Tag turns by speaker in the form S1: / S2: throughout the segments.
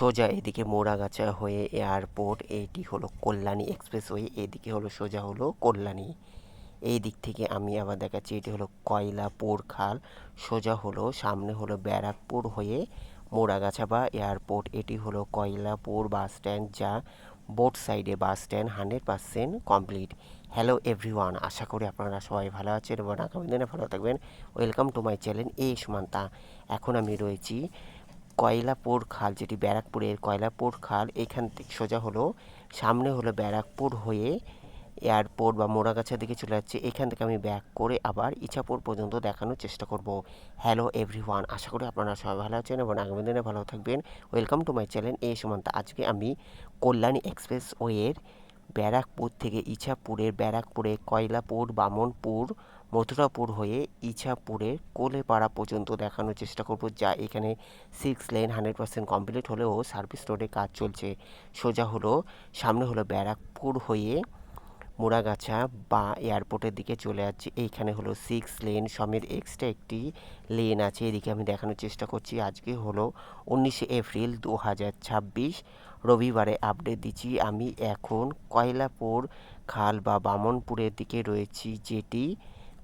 S1: সোজা এদিকে মোড়াগাছা হয়ে এয়ারপোর্ট, এইটি হলো কল্যাণী এক্সপ্রেসওয়ে, এদিকে হলো সোজা হলো কল্যাণী। এই দিক থেকে আমি আবার দেখাচ্ছি, এটি হলো কয়লাপুর খাল, সোজা হলো সামনে হলো ব্যারাকপুর হয়ে মোড়াগাছা বা এয়ারপোর্ট। এটি হলো কয়লাপুর বাস স্ট্যান্ড, যা বোথ সাইডে bus stand 100% complete. Hello everyone, আশা করি আপনারা সবাই ভালো আছেন এবং আগামী দিনে ভালো থাকবেন। ওয়েলকাম টু মাই চ্যানেল এ সুমান্তা। এখন আমি রয়েছি কয়লাপুর খাল, যেটি ব্যারাকপুরের কয়লাপুর খাল। এখান থেকে সোজা হলো সামনে হলো ব্যারাকপুর হয়ে এয়ারপোর্ট বা মোড়াগাছার দিকে চলে যাচ্ছে। এখান থেকে আমি ব্যাক করে আবার ইছাপুর পর্যন্ত দেখানোর চেষ্টা করব। হ্যালো এভরিওয়ান, আশা করি আপনারা সবাই ভালো আছেন এবং আগামী দিনে ভালো থাকবেন। ওয়েলকাম টু মাই চ্যানেল এ সুমন্ত। আজকে আমি কল্যাণী এক্সপ্রেসওয়ের ব্যারাকপুর থেকে ইছাপুরের ব্যারাকপুরে কয়লাপুর, বামনপুর, মথুরাপুর হয়ে ইছাপুরের কোলেপাড়া পর্যন্ত দেখানোর চেষ্টা করব, যা এখানে 6 লেন 100% কমপ্লিট হলেও সার্ভিস রোডে কাজ চলছে। সোজা হলো সামনে হলো ব্যারাকপুর হয়ে মোড়াগাছা বা এয়ারপোর্টের দিকে চলে যাচ্ছে। এইখানে হলো 6 লেন সমেত এক্সট্রা একটি লেন আছে, এদিকে আমি দেখানোর চেষ্টা করছি। আজকে হলো 19শে এপ্রিল 2026, রবিবারে আপডেট দিচ্ছি। আমি এখন কয়লাপুর খাল বা বামনপুরের দিকে রয়েছি, যেটি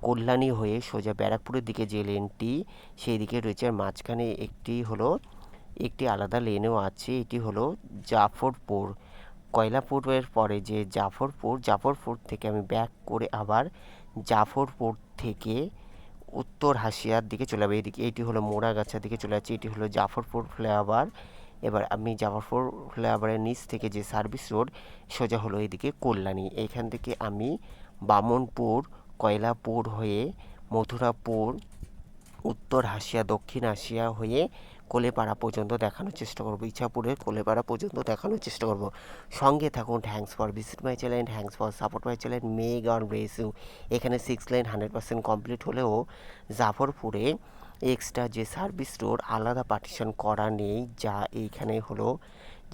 S1: কল্যাণী হয়ে সোজা ব্যারাকপুরের দিকে যে লেনটি সেই দিকে রয়েছে। আর মাঝখানে একটি আলাদা লেনও আছে, এটি হলো জাফরপুর। কয়লাপুরের পরে যে জাফরপুর থেকে আমি ব্যাক করে আবার জাফরপুর থেকে উত্তর হাসিয়ার দিকে চলে যাবে। এটি হলো মোড়াগাছার দিকে চলে যাচ্ছে, এটি হলো জাফরপুর ফ্লাইওভার। এবার আমি জাফরপুর ফ্লাইওভারের নিচ থেকে যে সার্ভিস রোড সোজা হলো এদিকে কল্যাণী। এইখান থেকে আমি বামনপুর, কয়লাপুর হয়ে মথুরাপুর, উত্তর হাসিয়া, দক্ষিণ হাসিয়া হয়ে কোলেপাড়া পর্যন্ত দেখানোর চেষ্টা করব, ইছাপুরের কোলেপাড়া পর্যন্ত দেখানোর চেষ্টা করব। সঙ্গে থাকুন। Thanks for visit my channel, thanks for support my channel, may God bless you. এখানে 6 লেন 100% কমপ্লিট হলেও জাফরপুরে এক্সট্রা যে সার্ভিস রোড আলাদা পার্টিশন করা নেই, যা এইখানে হলো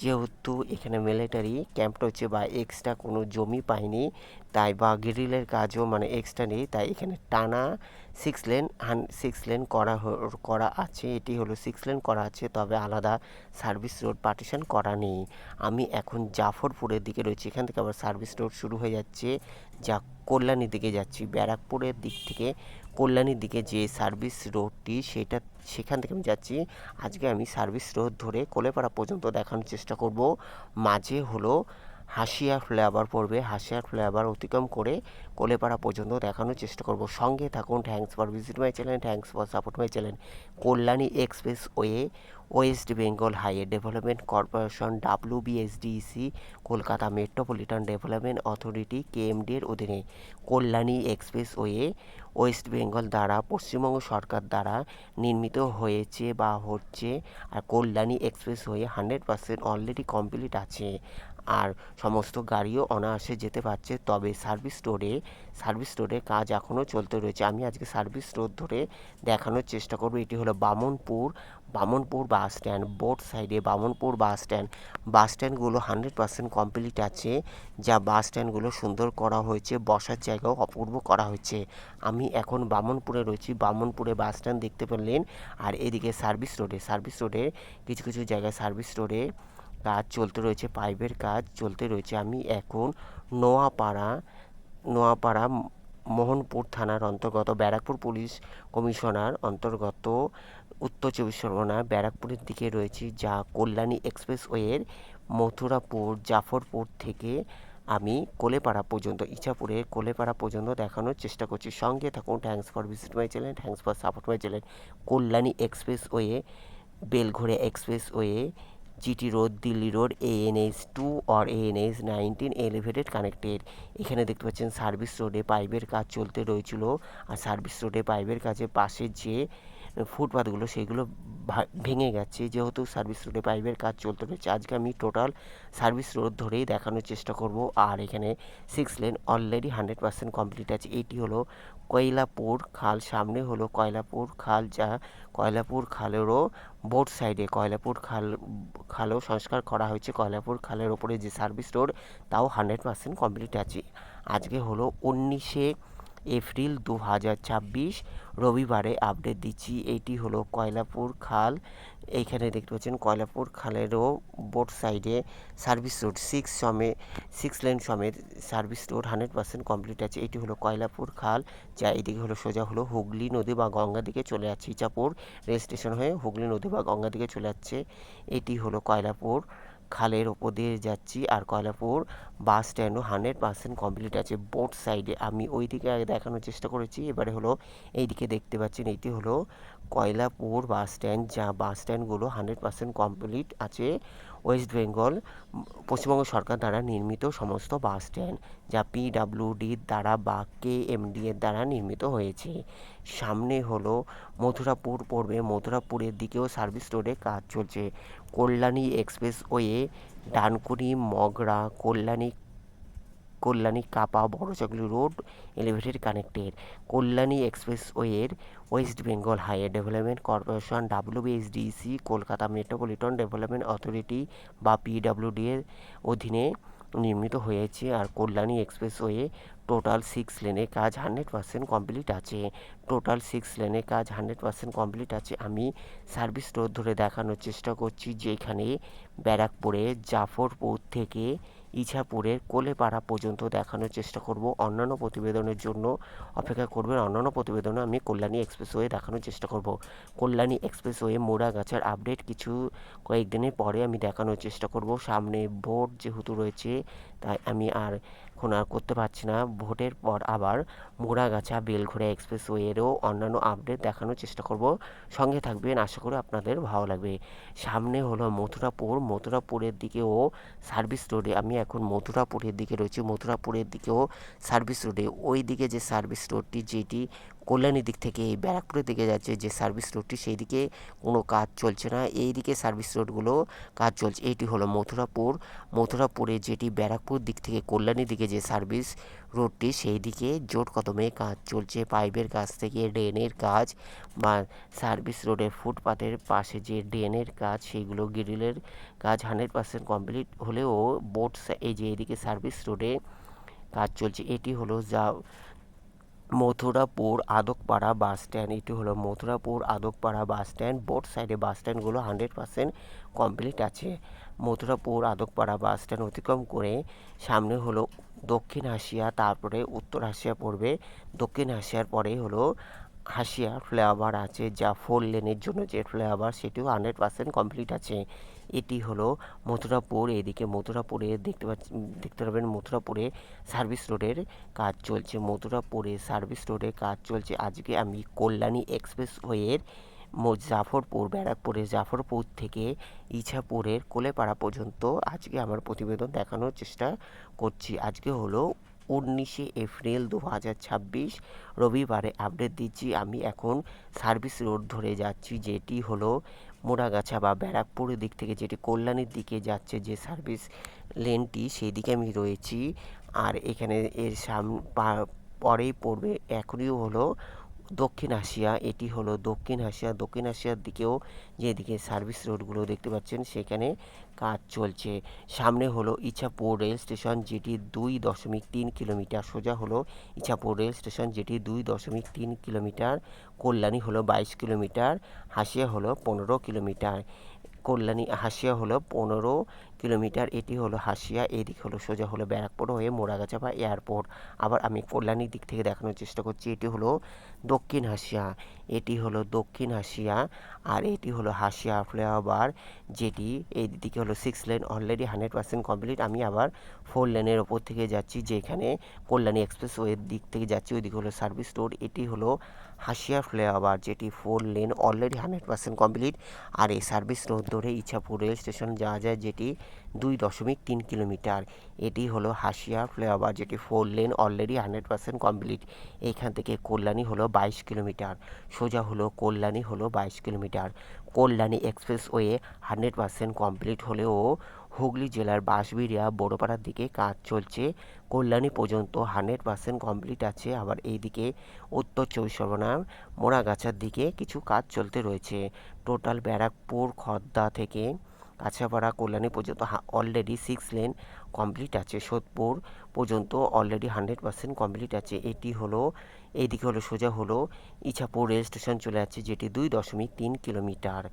S1: যেহেতু এখানে মিলিটারি ক্যাম্প রয়েছে বা এক্সট্রা কোনো জমি পায়নি, তাই বা গ্রিলের কাজও মানে এক্সট্রা নেই, তাই এখানে টানা 6 লেন করা আছে। এটি হলো 6 লেন করা আছে, তবে আলাদা সার্ভিস রোড পার্টিশন করা নেই। আমি এখন জাফরপুরের দিকে রয়েছি, এখান থেকে আবার সার্ভিস রোড শুরু হয়ে যাচ্ছে, যা কল্যাণীর দিকে যাচ্ছি। ব্যারাকপুরের দিক থেকে কল্যাণীর দিকে যে সার্ভিস রোডটি সেখান থেকে আমি যাচ্ছি। আজকে আমি সার্ভিস রোড ধরে কোলেপাড়া পর্যন্ত দেখানোর চেষ্টা করব। মাঝে হলো হাসিয়া ফ্লাইওভার পড়বে, হাসিয়া ফ্লাইওভার অতিক্রম করে কোলেপাড়া পর্যন্ত দেখানোর চেষ্টা করব। সঙ্গে থাকুন। Thanks for visit my channel, thanks for support my channel. Kalyani expressway West Bengal highway development corporation WBSDC, Kolkata metropolitan development authority KMD এর অধীনে কল্যাণী এক্সপ্রেসওয়ে ওয়েস্ট বেঙ্গল দ্বারা পশ্চিমবঙ্গ সরকার দ্বারা নির্মিত হয়েছে বা হচ্ছে। আর কল্যাণী এক্সপ্রেসওয়ে 100% অলরেডি কমপ্লিট আছে, আর সমস্ত গাড়িও অনায়াসে যেতে পারছে। তবে সার্ভিস রোডে কাজ এখনও চলতে রয়েছে। আমি আজকে সার্ভিস রোড ধরে দেখানোর চেষ্টা করব। এটি হলো বামনপুর বাস স্ট্যান্ড, বোথ সাইডে বামনপুর বাস স্ট্যান্ডগুলো 100% কমপ্লিট আছে, যা বাস স্ট্যান্ডগুলো সুন্দর করা হয়েছে, বসার জায়গাও অপূর্ব করা হয়েছে। আমি এখন বামনপুরে রয়েছি, বামনপুরে বাস স্ট্যান্ড দেখতে পেলেন। আর এদিকে সার্ভিস রোডে কিছু কিছু জায়গায় সার্ভিস রোডে কাজ চলতে রয়েছে, পাইপের কাজ চলতে রয়েছে। আমি এখন নোয়াপাড়া মোহনপুর থানার অন্তর্গত ব্যারাকপুর পুলিশ কমিশনার অন্তর্গত উত্তর 24 পরগনা ব্যারাকপুরের দিকে রয়েছি, যা কল্যাণী এক্সপ্রেসওয়ের মথুরাপুর জাফরপুর থেকে আমি ইছাপুরের কোলেপাড়া পর্যন্ত দেখানোর চেষ্টা করছি। সঙ্গে থাকুন। Thanks for visit my channel, thanks for support my channel. Kalyani expressway, Belgharia expressway, GT road, Delhi road, ANH 2 or ANH 19 elevated connected. এখানে দেখতে পাচ্ছেন সার্ভিস রোডে পাইপের কাজ চলতে রয়েছিল, আর সার্ভিস রোডে পাইপের কাজে পাশে যে ফুটপাথগুলো সেগুলো ভেঙে গেছে, যেহেতু সার্ভিস রোডে পাইপের কাজ চলতে রয়েছে। আজকে আমি টোটাল সার্ভিস রোড ধরেই দেখানোর চেষ্টা করব। আর এখানে 6 লেন অলরেডি 100% কমপ্লিট আছে। এটি হলো কয়লাপুর খাল, সামনে হলো কয়লাপুর খাল, যা কয়লাপুর খালেরও বোথ সাইডে খালও সংস্কার করা হয়েছে। কয়লাপুর খালের ওপরে যে সার্ভিস রোড তাও 100% কমপ্লিট আছে। আজকে হলো 19শে এপ্রিল 2026 রবিবারে আপডেট দিচ্ছি। এইটি হলো কয়লাপুর খাল। এইখানে দেখতে পাচ্ছেন কয়লাপুর খালেরও বোট সাইডে সার্ভিস রোড 6 লেন সমেত সার্ভিস রোড 100% কমপ্লিট আছে। এটি হলো কয়লাপুর খাল, যা এদিকে হলো সোজা হলো হুগলি নদী বা গঙ্গা দিকে চলে যাচ্ছে। ইচাপুর রেল স্টেশন হয়ে হুগলি নদী বা গঙ্গা দিকে চলে যাচ্ছে। এটি হলো কয়লাপুর খালের ওপর দিয়ে যাচ্ছি। আর কয়লাপুর বাস স্ট্যান্ডও 100% কমপ্লিট আছে বোট সাইডে। আমি ওই দিকে আগে দেখানোর চেষ্টা করেছি, এবারে হলো এই দিকে দেখতে পাচ্ছেন এটি হলো কয়লাপুর বাস স্ট্যান্ড, যা বাস স্ট্যান্ডগুলো 100% কমপ্লিট আছে। ওয়েস্ট বেঙ্গল পশ্চিমবঙ্গ সরকার দ্বারা নির্মিত সমস্ত বাস স্ট্যান্ড, যা পিডাব্লিউডির দ্বারা বা কেএমডি এর দ্বারা নির্মিত হয়েছে। সামনে হলো মথুরাপুর পড়বে, মথুরাপুরের দিকেও সার্ভিস রোডে কাজ চলছে। Kalyani expressway Dankuni Mogra Kalyani Kapa Barachakli road elevated connected. Kalyani এক্সপ্রেসওয়ের West Bengal highway development corporation WBSDC Kolkata metropolitan development authority বা পিডাব্লিউডি এর অধীনে নির্মিত হয়েছে। আর কল্যাণী এক্সপ্রেসওয়ে টোটাল 6 লেনে কাজ 100% কমপ্লিট আছে। টোটাল 6 লেনে কাজ 100% কমপ্লিট আছে। আমি সার্ভিস রোড ধরে দেখানোর চেষ্টা করছি, যেখানে ব্যারাকপুরে জাফরপুর থেকে ইছাপুরের কোলেপাড়া পর্যন্ত দেখানোর চেষ্টা করব। অন্যান্য প্রতিবেদনের জন্য অপেক্ষা করবেন। অন্যান্য প্রতিবেদনে আমি কল্যাণী এক্সপ্রেসওয়ে দেখানোর চেষ্টা করব। কল্যাণী এক্সপ্রেসওয়ে মোড়াগাছার আপডেট কয়েকদিনের পরে আমি দেখানোর চেষ্টা করব। সামনে ভোট যেহেতু রয়েছে, তাই আমি এখন আর করতে পারছি না। ভোটের পর আবার মোড়াগাছা বেলঘড়া এক্সপ্রেসওয়েরও অন্যান্য আপডেট দেখানোর চেষ্টা করব। সঙ্গে থাকবেন, আশা করি আপনাদের ভালো লাগবে। সামনে হলো মথুরাপুরের দিকেও সার্ভিস রোডে, আমি এখন মথুরাপুরের দিকে রয়েছি। মথুরাপুরের দিকেও সার্ভিস রোডে, ওই দিকে যে সার্ভিস রোডটি যেটি কল্যাণীর দিক থেকে ব্যারাকপুরের দিকে যাচ্ছে যে সার্ভিস রোডটি, সেই দিকে কোনো কাজ চলছে না। এই দিকে সার্ভিস রোডগুলো কাজ চলছে। এইটি হলো মথুরাপুরে যেটি ব্যারাকপুর দিক থেকে কল্যাণীর দিকে যে সার্ভিস রোডটি, সেই দিকে জোট কদমে কাজ চলছে। পাইপের কাছ থেকে ড্রেনের কাজ বা সার্ভিস রোডের ফুটপাতের পাশে যে ড্রেনের কাজ, সেইগুলো গ্রিলের কাজ 100% কমপ্লিট হলেও এই যে এদিকে সার্ভিস রোডে কাজ চলছে। এটি হলো মথুরাপুর আদকপাড়া বাস স্ট্যান্ড। এটি হলো মথুরাপুর আদকপাড়া বাস স্ট্যান্ড। বোট সাইডে বাস স্ট্যান্ডগুলো 100% কমপ্লিট আছে। মথুরাপুর আদকপাড়া বাস স্ট্যান্ড অতিক্রম করে সামনে হলো দক্ষিণ হাসিয়া, তারপরে উত্তর হাসিয়া পড়বে। দক্ষিণ হাসিয়ার পরে হলো হাসিয়া ফ্লাইওভার আছে, যা 4 লেনের জন্য যে ফ্লাইওভার, সেটিও 100% কমপ্লিট আছে। এটি হলো মথুরাপুর। এদিকে মথুরাপুরে দেখতে পাবেন মথুরাপুরে সার্ভিস রোডের কাজ চলছে। মথুরাপুরে সার্ভিস রোডে কাজ চলছে। আজকে আমি কল্যাণী এক্সপ্রেসওয়ের ব্যারাকপুরের জাফরপুর থেকে ইছাপুরের কোলেপাড়া পর্যন্ত আজকে আমার প্রতিবেদন দেখানোর চেষ্টা করছি। আজকে হলো 19 এপ্রিল 2026 রবিবারে আপডেট দিচ্ছি। আমি এখন সার্ভিস রোড ধরে যাচ্ছি, যেটি হলো মোড়াগাছা বা ব্যারাকপুরের দিক থেকে যেটি কল্যাণীর দিকে যাচ্ছে যে সার্ভিস লেনটি, সেই দিকে আমি রয়েছি। আর এখানে এর পরেই পড়বে এখনই হলো দক্ষিণ এশিয়া। এটি হলো দক্ষিণ এশিয়ার দিকেও যেদিকে সার্ভিস রোডগুলো দেখতে পাচ্ছেন, সেখানে কাজ চলছে। সামনে হলো ইছাপুর রেল স্টেশন, যেটি 2.3 কিলোমিটার সোজা হলো ইছাপুর রেল স্টেশন, যেটি 2.3 কিলোমিটার। কল্যাণী হলো 22 কিলোমিটার, হাসিয়া হলো 15 কিলোমিটার। হাসিয়া হলো 15 কিলোমিটার। এটি হলো হাসিয়া। এদিক হলো সোজা হলো ব্যারাকপুর হয়ে মোড়াগাছা বা এয়ারপোর্ট। আবার আমি কল্যাণীর দিক থেকে দেখানোর চেষ্টা করছি। এটি হলো দক্ষিণ হাসিয়া। আর এটি হলো হাসিয়া ফ্লাইওভার, যেটি এই দিকে হলো 6 লেন অলরেডি 100% কমপ্লিট। আমি আবার 4 লেনের ওপর থেকে যাচ্ছি, যেখানে কল্যাণী এক্সপ্রেসওয়ের দিক থেকে যাচ্ছি, ওই দিকে হলো সার্ভিস রোড। এটি হলো হাসিয়া ফ্লাইওভার, যেটি 4 লেন অলরেডি 100% কমপ্লিট। আর এই সার্ভিস রোড ধরে ইছাপুর রেল স্টেশন যাওয়া যায়, যেটি 2.3 কিলোমিটার। এটি হলো হাসিয়া ফ্লাইওভার, যেটি 4 লেন অলরেডি 100% কমপ্লিট। এইখান থেকে কল্যাণী হলো 22 কিলোমিটার, সোজা হলো কল্যাণী হলো 22 কিলোমিটার। কল্যাণী এক্সপ্রেসওয়ে 100% কমপ্লিট হলেও হুগলি জেলার বাঁশবেড়িয়া বড়পাড়ার দিকে কাজ চলছে। কল্যাণী পর্যন্ত 100% কমপ্লিট আছে। আবার এইদিকে উত্তর 24 পরগনার মোড়াগাছার দিকে কিছু কাজ চলতে রয়েছে। টোটাল ব্যারাকপুর খড়দা থেকে কাছাপাড়া কল্যাণী পর্যন্ত অলরেডি 6 লেন কমপ্লিট আছে, সোদপুর পর্যন্ত অলরেডি 100% কমপ্লিট আছে। এটি হলো এইদিকে হলো সোজা হলো ইছাপুর রেল স্টেশন চলে যাচ্ছে, যেটি 2.3 কিলোমিটার।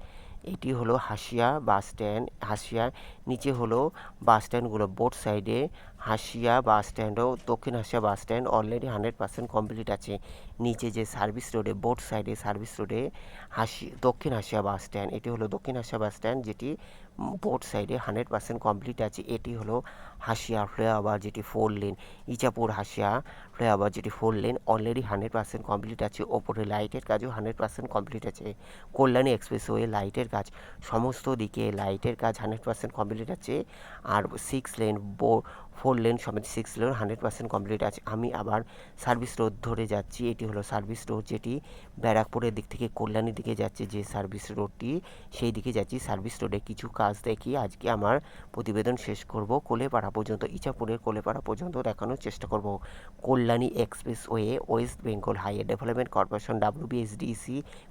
S1: এটি হলো হাসিয়া বাস স্ট্যান্ড। হাসিয়ার নিচে হলো বাস স্ট্যান্ডগুলো বোথ সাইডে। হাসিয়া বাস স্ট্যান্ডও দক্ষিণ হাসিয়া বাস স্ট্যান্ড অলরেডি 100% কমপ্লিট আছে। নিচে যে সার্ভিস রোডে বোথ সাইডে সার্ভিস রোডে দক্ষিণ হাসিয়া বাস স্ট্যান্ড, এটি হলো দক্ষিণ হাসিয়া বাস স্ট্যান্ড, যেটি বোথ সাইডে 100% কমপ্লিট আছে। এটি হলো হাসিয়া ফ্লাইওভার, যেটি 4 লেন। ইচাপুর হাসিয়া ফ্লাইওভার, যেটি 4 লেন, অলরেডি 100% কমপ্লিট আছে। ওপরে লাইটের কাজও 100% কমপ্লিট আছে। কল্যাণী এক্সপ্রেসওয়ে লাইটের কাজ, সমস্ত দিকে লাইটের কাজ 100% কমপ্লিট আছে। আর 6 লেন 4 লেন সমেত 6 লেন 100% কমপ্লিট আছে। আমি আবার সার্ভিস রোড ধরে যাচ্ছি। এটি হলো সার্ভিস রোড, যেটি ব্যারাকপুরের দিক থেকে কল্যাণীর দিকে যাচ্ছে যে সার্ভিস রোডটি, সেই দিকে যাচ্ছি। সার্ভিস রোডে কিছু কাজ দেখি আজকে আমার প্রতিবেদন শেষ করব। কোলেপাড়া পর্যন্ত, ইছাপুরের কোলেপাড়া পর্যন্ত দেখানোর চেষ্টা করব। Kalyani expressway West Bengal highway development corporation WBSDC,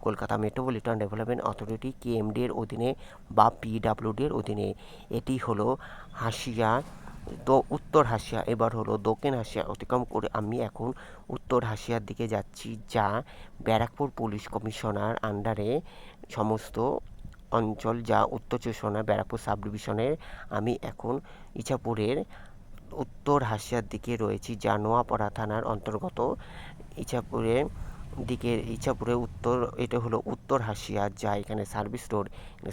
S1: Kolkata metropolitan development authority KMD এর অধীনে বা PWD এর অধীনে। এটি হলো হাসিয়া তো উত্তর হাসিয়া। এবার হলো দক্ষিণ হাসিয়া অতিক্রম করে আমি এখন উত্তর হাসিয়ার দিকে যাচ্ছি, যা ব্যারাকপুর পুলিশ কমিশনার আন্ডারে সমস্ত অঞ্চল, যা উত্তর 24 ব্যারাকপুর সাব ডিভিশনের। আমি এখন ইছাপুরের উত্তর হাসিয়ার দিকে রয়েছি, যা নোয়াপাড়া থানার অন্তর্গত। ইছাপুরে উত্তর, এটা হলো উত্তর হাসিয়া, যা এখানে সার্ভিস রোড।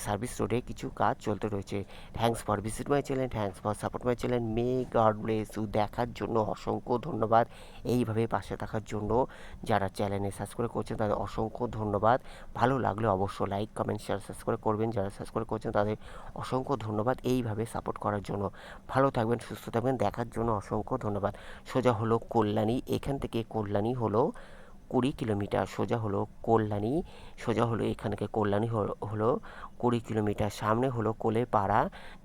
S1: সার্ভিস রোডে কিছু কাজ চলতে রয়েছে। Thanks for visit my channel, thanks for support my channel. May God bless you. দেখার জন্য অসংখ্য ধন্যবাদ। এইভাবে পাশে থাকার জন্য যারা চ্যানেলে সাবস্ক্রাইব করছেন তাদের অসংখ্য ধন্যবাদ। ভালো লাগলে অবশ্যই লাইক কমেন্ট শেয়ার সাবস্ক্রাইব করবেন। যারা সাবস্ক্রাইব করছেন তাদের অসংখ্য ধন্যবাদ এইভাবে সাপোর্ট করার জন্য। ভালো থাকবেন, সুস্থ থাকবেন, দেখার জন্য অসংখ্য ধন্যবাদ। সোজা হলো কল্যাণী, এখান থেকে কল্যাণী হলো 20 কিলোমিটার। সোজা হলো কল্যাণী, সোজা হলো এখান থেকে কল্যাণী হলো 20 কিলোমিটার। সামনে হলো কোলেপাড়া,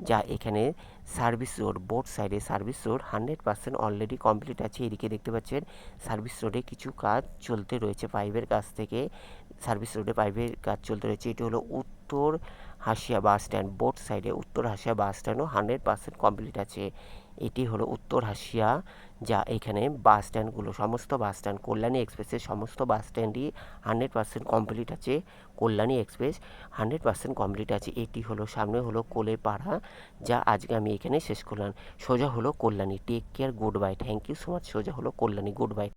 S1: যা এখানে সার্ভিস রোড বোথ সাইডে সার্ভিস রোড 100% অলরেডি কমপ্লিট আছে। এদিকে দেখতে পাচ্ছেন সার্ভিস রোডে কিছু কাজ চলতে রয়েছে পাইপের কাছ থেকে। সার্ভিস রোডে পাইপের কাজ চলতে রয়েছে। এটি হলো উত্তর হাসিয়া বাস স্ট্যান্ড, বোথ সাইডে উত্তর হাসিয়া বাস স্ট্যান্ডও 100% কমপ্লিট আছে। এটি হলো উত্তর হাসিয়া, যা এখানে বাস স্ট্যান্ডগুলো সমস্ত বাস স্ট্যান্ড কল্যাণী এক্সপ্রেসের সমস্ত বাস স্ট্যান্ডই 100% কমপ্লিট আছে। কল্যাণী এক্সপ্রেস 100% কমপ্লিট আছে। এটি হলো সামনে হলো কোলেপাড়া, যা আজকে আমি এখানে শেষ করলাম। সোজা হলো Kalyani. Take care, goodbye, thank you so much. সোজা হলো কল্যাণী, গুড বাই।